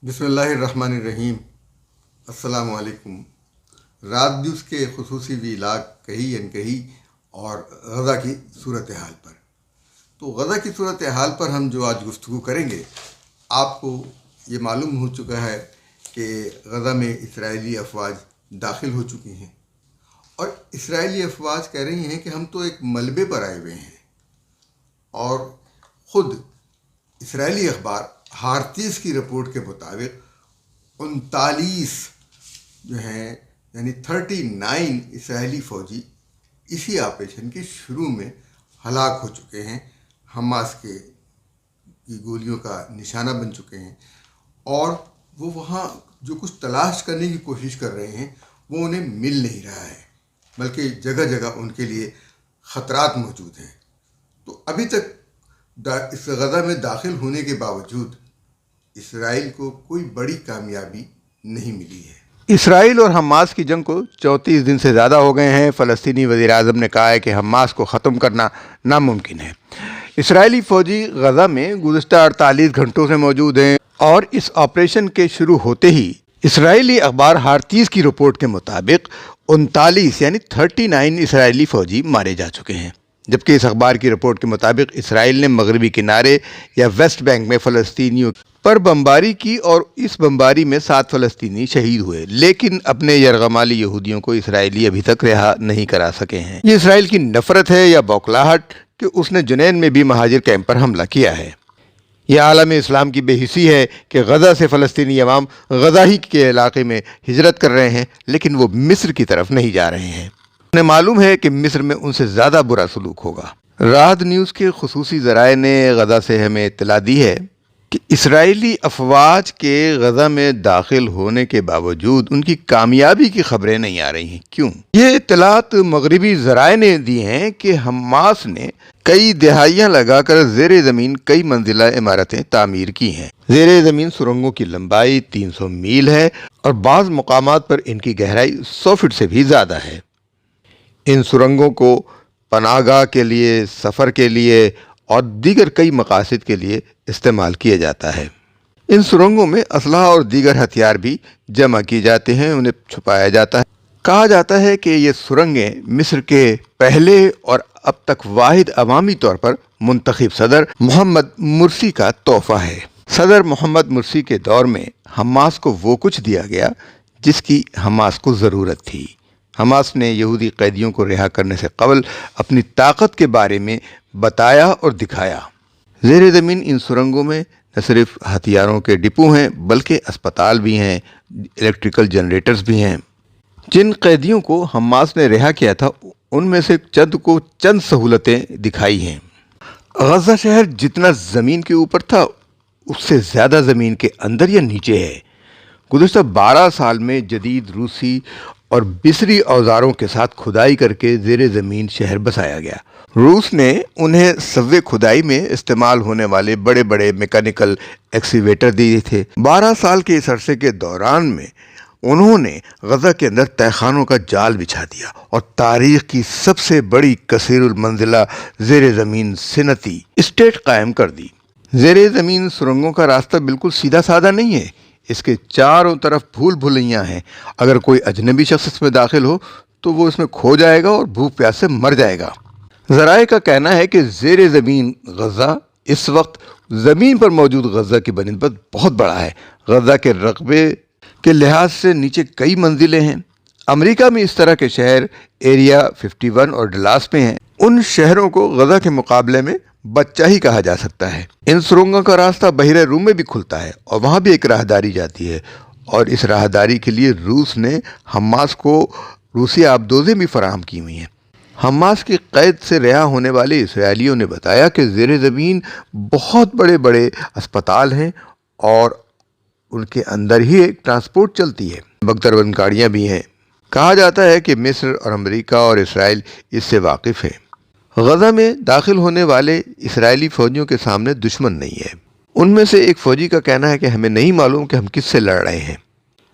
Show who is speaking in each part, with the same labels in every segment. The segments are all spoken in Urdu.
Speaker 1: بسم اللہ الرحمن الرحیم۔ السلام علیکم۔ رات نیوز کے خصوصی ویلاگ کہی انکہی اور غزہ کی صورتحال پر۔ تو غزہ کی صورتحال پر ہم جو آج گفتگو کریں گے، آپ کو یہ معلوم ہو چکا ہے کہ غزہ میں اسرائیلی افواج داخل ہو چکی ہیں، اور اسرائیلی افواج کہہ رہی ہیں کہ ہم تو ایک ملبے پر آئے ہوئے ہیں، اور خود اسرائیلی اخبار ہارتیس کی رپورٹ کے مطابق 39 جو ہیں یعنی 39 اسرائیلی فوجی اسی آپریشن کے شروع میں ہلاک ہو چکے ہیں، حماس کی گولیوں کا نشانہ بن چکے ہیں، اور وہ وہاں جو کچھ تلاش کرنے کی کوشش کر رہے ہیں وہ انہیں مل نہیں رہا ہے، بلکہ جگہ جگہ ان کے لیے خطرات موجود ہیں۔ تو ابھی تک اس غزہ میں داخل ہونے کے باوجود اسرائیل کو کوئی بڑی کامیابی نہیں ملی ہے۔
Speaker 2: اسرائیل اور حماس کی جنگ کو 34 دن سے زیادہ ہو گئے ہیں۔ فلسطینی وزیر اعظم نے کہا ہے کہ حماس کو ختم کرنا ناممکن ہے۔ اسرائیلی فوجی غزہ میں گزشتہ 48 گھنٹوں سے موجود ہیں، اور اس آپریشن کے شروع ہوتے ہی اسرائیلی اخبار ہارتیس کی رپورٹ کے مطابق 39 یعنی 39 اسرائیلی فوجی مارے جا چکے ہیں، جبکہ اس اخبار کی رپورٹ کے مطابق اسرائیل نے مغربی کنارے یا ویسٹ بینک میں فلسطینیوں پر بمباری کی، اور اس بمباری میں 7 فلسطینی شہید ہوئے، لیکن اپنے یرغمالی یہودیوں کو اسرائیلی ابھی تک رہا نہیں کرا سکے ہیں۔ یہ اسرائیل کی نفرت ہے یا بوکھلاہٹ کہ اس نے جنین میں بھی مہاجر کیمپ پر حملہ کیا ہے۔ یہ عالم اسلام کی بے حسی ہے کہ غزہ سے فلسطینی عوام غزہ ہی کے علاقے میں ہجرت کر رہے ہیں، لیکن وہ مصر کی طرف نہیں جا رہے ہیں۔ انہیں معلوم ہے کہ مصر میں ان سے زیادہ برا سلوک ہوگا۔ رات نیوز کے خصوصی ذرائع نے غزہ سے ہمیں اطلاع دی ہے کہ اسرائیلی افواج کے غزہ میں داخل ہونے کے باوجود ان کی کامیابی کی خبریں نہیں آ رہی ہیں۔ کیوں؟ یہ اطلاعات مغربی ذرائع نے دی ہیں کہ حماس نے کئی دہائیاں لگا کر زیر زمین کئی منزلہ عمارتیں تعمیر کی ہیں۔ زیر زمین سرنگوں کی لمبائی 300 میل ہے، اور بعض مقامات پر ان کی گہرائی 100 فٹ سے بھی زیادہ ہے۔ ان سرنگوں کو پناہ گاہ کے لیے، سفر کے لیے اور دیگر کئی مقاصد کے لیے استعمال کیا جاتا ہے۔ ان سرنگوں میں اسلحہ اور دیگر ہتھیار بھی جمع کیے جاتے ہیں، انہیں چھپایا جاتا ہے۔ کہا جاتا ہے کہ یہ سرنگیں مصر کے پہلے اور اب تک واحد عوامی طور پر منتخب صدر محمد مرسی کا تحفہ ہے۔ صدر محمد مرسی کے دور میں حماس کو وہ کچھ دیا گیا جس کی حماس کو ضرورت تھی۔ حماس نے یہودی قیدیوں کو رہا کرنے سے قبل اپنی طاقت کے بارے میں بتایا اور دکھایا۔ زیر زمین ان سرنگوں میں نہ صرف ہتھیاروں کے ڈپو ہیں، بلکہ اسپتال بھی ہیں، الیکٹریکل جنریٹرز بھی ہیں۔ جن قیدیوں کو حماس نے رہا کیا تھا ان میں سے چند سہولتیں دکھائی ہیں۔ غزہ شہر جتنا زمین کے اوپر تھا اس سے زیادہ زمین کے اندر یا نیچے ہے۔ گزشتہ 12 سال میں جدید روسی اور مصری اوزاروں کے ساتھ کھدائی کر کے زیر زمین شہر بسایا گیا۔ روس نے انہیں سوے کھدائی میں استعمال ہونے والے بڑے بڑے میکینیکل ایکسکیویٹر دیے تھے۔ 12 سال کے اس عرصے کے دوران میں انہوں نے غزہ کے اندر تہہ خانوں کا جال بچھا دیا اور تاریخ کی سب سے بڑی کثیر المنزلہ زیر زمین صنعتی اسٹیٹ قائم کر دی۔ زیر زمین سرنگوں کا راستہ بالکل سیدھا سادہ نہیں ہے، اس کے چاروں طرف بھول بھلیاں ہیں۔ اگر کوئی اجنبی شخص اس میں داخل ہو تو وہ اس میں کھو جائے گا اور بھوک پیاس سے مر جائے گا۔ ذرائع کا کہنا ہے کہ زیر زمین غزہ اس وقت زمین پر موجود غزہ کی بنسبت بہت بڑا ہے۔ غزہ کے رقبے کے لحاظ سے نیچے کئی منزلیں ہیں۔ امریکہ میں اس طرح کے شہر ایریا 51 اور ڈلاس میں ہیں۔ ان شہروں کو غزہ کے مقابلے میں بچہ ہی کہا جا سکتا ہے۔ ان سرنگوں کا راستہ بحیرہ روم میں بھی کھلتا ہے، اور وہاں بھی ایک راہداری جاتی ہے، اور اس راہداری کے لیے روس نے حماس کو روسی آبدوزیں بھی فراہم کی ہوئی ہیں۔ حماس کی قید سے رہا ہونے والے اسرائیلیوں نے بتایا کہ زیر زمین بہت بڑے بڑے اسپتال ہیں، اور ان کے اندر ہی ایک ٹرانسپورٹ چلتی ہے۔ بختربند گاڑیاں بھی ہیں۔ کہا جاتا ہے کہ مصر اور امریکہ اور اسرائیل اس سے واقف ہیں۔ غزہ میں داخل ہونے والے اسرائیلی فوجیوں کے سامنے دشمن نہیں ہے۔ ان میں سے ایک فوجی کا کہنا ہے کہ ہمیں نہیں معلوم کہ ہم کس سے لڑ رہے ہیں۔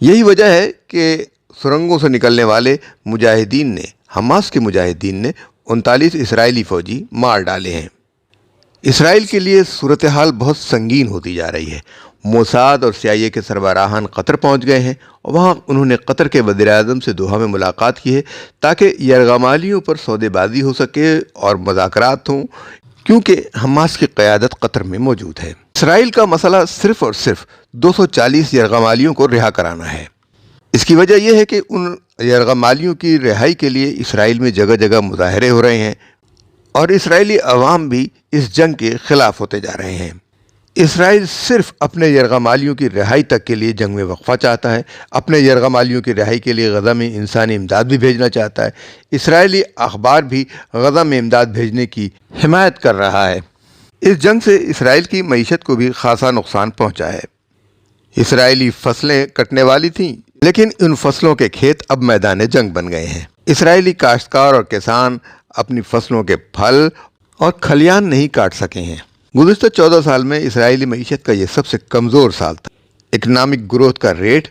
Speaker 2: یہی وجہ ہے کہ سرنگوں سے نکلنے والے مجاہدین نے، حماس کے مجاہدین نے 39 اسرائیلی فوجی مار ڈالے ہیں۔ اسرائیل کے لیے صورتحال بہت سنگین ہوتی جا رہی ہے۔ موساد اور CIA کے سربراہان قطر پہنچ گئے ہیں اور وہاں انہوں نے قطر کے وزیر اعظم سے دوحہ میں ملاقات کی ہے تاکہ یرغمالیوں پر سودے بازی ہو سکے اور مذاکرات ہوں، کیونکہ حماس کی قیادت قطر میں موجود ہے۔ اسرائیل کا مسئلہ صرف اور صرف 240 یرغمالیوں کو رہا کرانا ہے۔ اس کی وجہ یہ ہے کہ ان یرغمالیوں کی رہائی کے لیے اسرائیل میں جگہ جگہ مظاہرے ہو رہے ہیں اور اسرائیلی عوام بھی اس جنگ کے خلاف ہوتے جا رہے ہیں۔ اسرائیل صرف اپنے یرغمالیوں کی رہائی تک کے لیے جنگ میں وقفہ چاہتا ہے، اپنے یرغمالیوں کی رہائی کے لیے غزہ میں انسانی امداد بھی بھیجنا چاہتا ہے۔ اسرائیلی اخبار بھی غزہ میں امداد بھیجنے کی حمایت کر رہا ہے۔ اس جنگ سے اسرائیل کی معیشت کو بھی خاصا نقصان پہنچا ہے۔ اسرائیلی فصلیں کٹنے والی تھیں، لیکن ان فصلوں کے کھیت اب میدان جنگ بن گئے ہیں۔ اسرائیلی کاشتکار اور کسان اپنی فصلوں کے پھل اور کھلیان نہیں کاٹ سکے ہیں۔ گزشتہ 14 سال میں اسرائیلی معیشت کا یہ سب سے کمزور سال تھا۔ اکنامک گروتھ کا ریٹ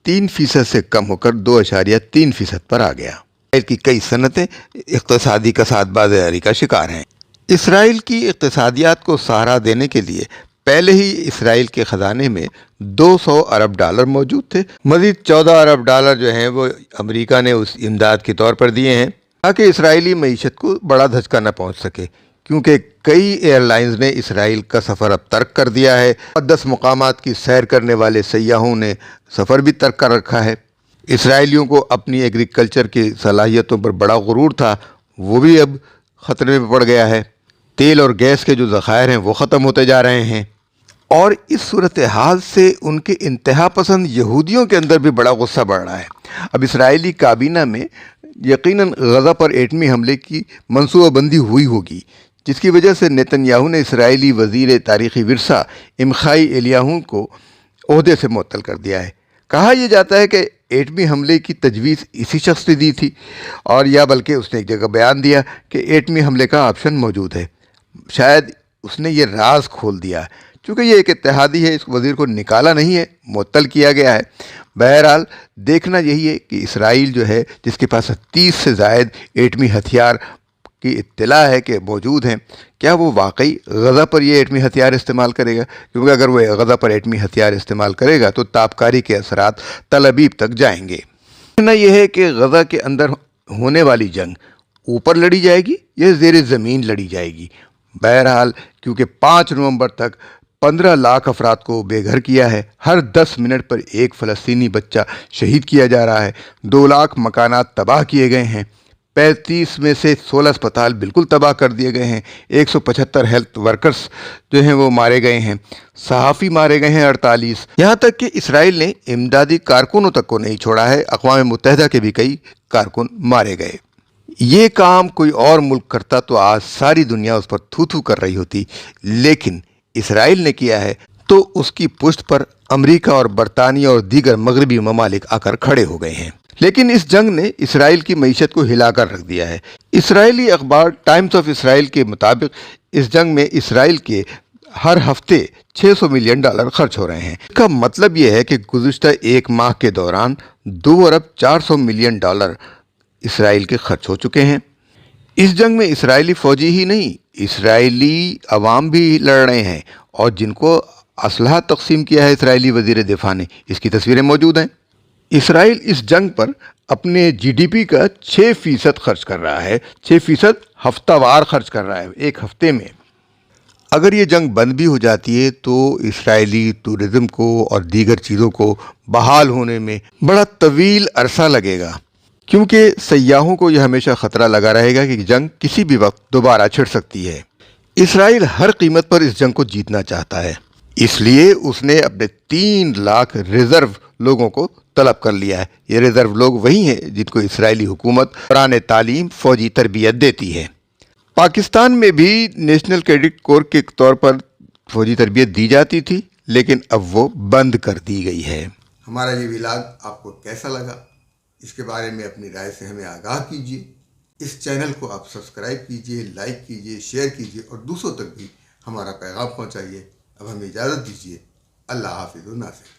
Speaker 2: 3% سے کم ہو کر 2.3% پر آ گیا۔ اسرائیل کی کئی صنعتیں اقتصادی کساد بازاری کا شکار ہیں۔ اسرائیل کی اقتصادیات کو سہارا دینے کے لیے پہلے ہی اسرائیل کے خزانے میں $200 ارب موجود تھے۔ مزید $14 ارب جو ہیں وہ امریکہ نے اس امداد کے طور پر دیے ہیں تاکہ اسرائیلی معیشت کو بڑا دھچکا نہ پہنچ سکے، کیونکہ کئی ایئر لائنز نے اسرائیل کا سفر اب ترک کر دیا ہے۔ 10 مقامات کی سیر کرنے والے سیاحوں نے سفر بھی ترک کر رکھا ہے۔ اسرائیلیوں کو اپنی ایگریکلچر کی صلاحیتوں پر بڑا غرور تھا، وہ بھی اب خطرے میں پڑ گیا ہے۔ تیل اور گیس کے جو ذخائر ہیں وہ ختم ہوتے جا رہے ہیں، اور اس صورتحال سے ان کے انتہا پسند یہودیوں کے اندر بھی بڑا غصہ بڑھ رہا ہے۔ اب اسرائیلی کابینہ میں یقیناً غزہ پر ایٹمی حملے کی منصوبہ بندی ہوئی ہوگی، جس کی وجہ سے نیتن یاہو نے اسرائیلی وزیر تاریخی ورثہ عمخائی ایلیاہو کو عہدے سے معطل کر دیا ہے۔ کہا یہ جاتا ہے کہ ایٹمی حملے کی تجویز اسی شخص نے دی تھی، اور یا بلکہ اس نے ایک جگہ بیان دیا کہ ایٹمی حملے کا آپشن موجود ہے۔ شاید اس نے یہ راز کھول دیا، چونکہ یہ ایک اتحادی ہے، اس وزیر کو نکالا نہیں ہے، معطل کیا گیا ہے۔ بہرحال دیکھنا یہی ہے کہ اسرائیل جو ہے، جس کے پاس 30 سے زائد ایٹمی ہتھیار کی اطلاع ہے کہ موجود ہیں، کیا وہ واقعی غزہ پر یہ ایٹمی ہتھیار استعمال کرے گا؟ کیونکہ اگر وہ غزہ پر ایٹمی ہتھیار استعمال کرے گا تو تابکاری کے اثرات تل ابیب تک جائیں گے۔ دیکھنا یہ ہے کہ غزہ کے اندر ہونے والی جنگ اوپر لڑی جائے گی یا زیر زمین لڑی جائے گی۔ بہرحال کیونکہ 5 نومبر تک 15 لاکھ افراد کو بے گھر کیا ہے، ہر 10 منٹ پر ایک فلسطینی بچہ شہید کیا جا رہا ہے، 2 لاکھ مکانات تباہ کیے گئے ہیں، 35 میں سے 16 اسپتال بالکل تباہ کر دیے گئے ہیں، 175 ہیلتھ ورکرز جو ہیں وہ مارے گئے ہیں، صحافی مارے گئے ہیں 48، یہاں تک کہ اسرائیل نے امدادی کارکنوں تک کو نہیں چھوڑا ہے، اقوام متحدہ کے بھی کئی کارکن مارے گئے۔ یہ کام کوئی اور ملک کرتا تو آج ساری دنیا اس پر تھو تھو کر رہی ہوتی، لیکن اسرائیل نے کیا ہے تو اس کی پشت پر امریکہ اور برطانیہ اور دیگر مغربی ممالک آ کر کھڑے ہو گئے ہیں۔ لیکن اس جنگ نے اسرائیل کی معیشت کو ہلا کر رکھ دیا ہے۔ اسرائیلی اخبار ٹائمز آف اسرائیل کے مطابق اس جنگ میں اسرائیل کے ہر ہفتے $600 ملین خرچ ہو رہے ہیں۔ اس کا مطلب یہ ہے کہ گزشتہ ایک ماہ کے دوران $2.4 ارب اسرائیل کے خرچ ہو چکے ہیں۔ اس جنگ میں اسرائیلی فوجی ہی نہیں، اسرائیلی عوام بھی لڑ رہے ہیں، اور جن کو اسلحہ تقسیم کیا ہے اسرائیلی وزیر دفاع نے، اس کی تصویریں موجود ہیں۔ اسرائیل اس جنگ پر اپنے GDP کا 6% خرچ کر رہا ہے، 6% ہفتہ وار خرچ کر رہا ہے، ایک ہفتے میں۔ اگر یہ جنگ بند بھی ہو جاتی ہے تو اسرائیلی ٹورزم کو اور دیگر چیزوں کو بحال ہونے میں بڑا طویل عرصہ لگے گا، کیونکہ سیاحوں کو یہ ہمیشہ خطرہ لگا رہے گا کہ جنگ کسی بھی وقت دوبارہ چھڑ سکتی ہے۔ اسرائیل ہر قیمت پر اس جنگ کو جیتنا چاہتا ہے، اس لیے اس نے اپنے 3 لاکھ ریزرو لوگوں کو طلب کر لیا ہے۔ یہ ریزرو لوگ وہی ہیں جن کو اسرائیلی حکومت دوران تعلیم فوجی تربیت دیتی ہے۔ پاکستان میں بھی نیشنل کیڈٹ کور کے طور پر فوجی تربیت دی جاتی تھی، لیکن اب وہ بند کر دی گئی ہے۔
Speaker 1: ہمارا یہ ولاگ آپ کو کیسا لگا؟ اس کے بارے میں اپنی رائے سے ہمیں آگاہ کیجیے۔ اس چینل کو آپ سبسکرائب کیجیے، لائک کیجیے، شیئر کیجیے اور دوسروں تک بھی ہمارا پیغام پہنچائیے۔ اب ہمیں اجازت دیجیے۔ اللہ حافظ و ناصر۔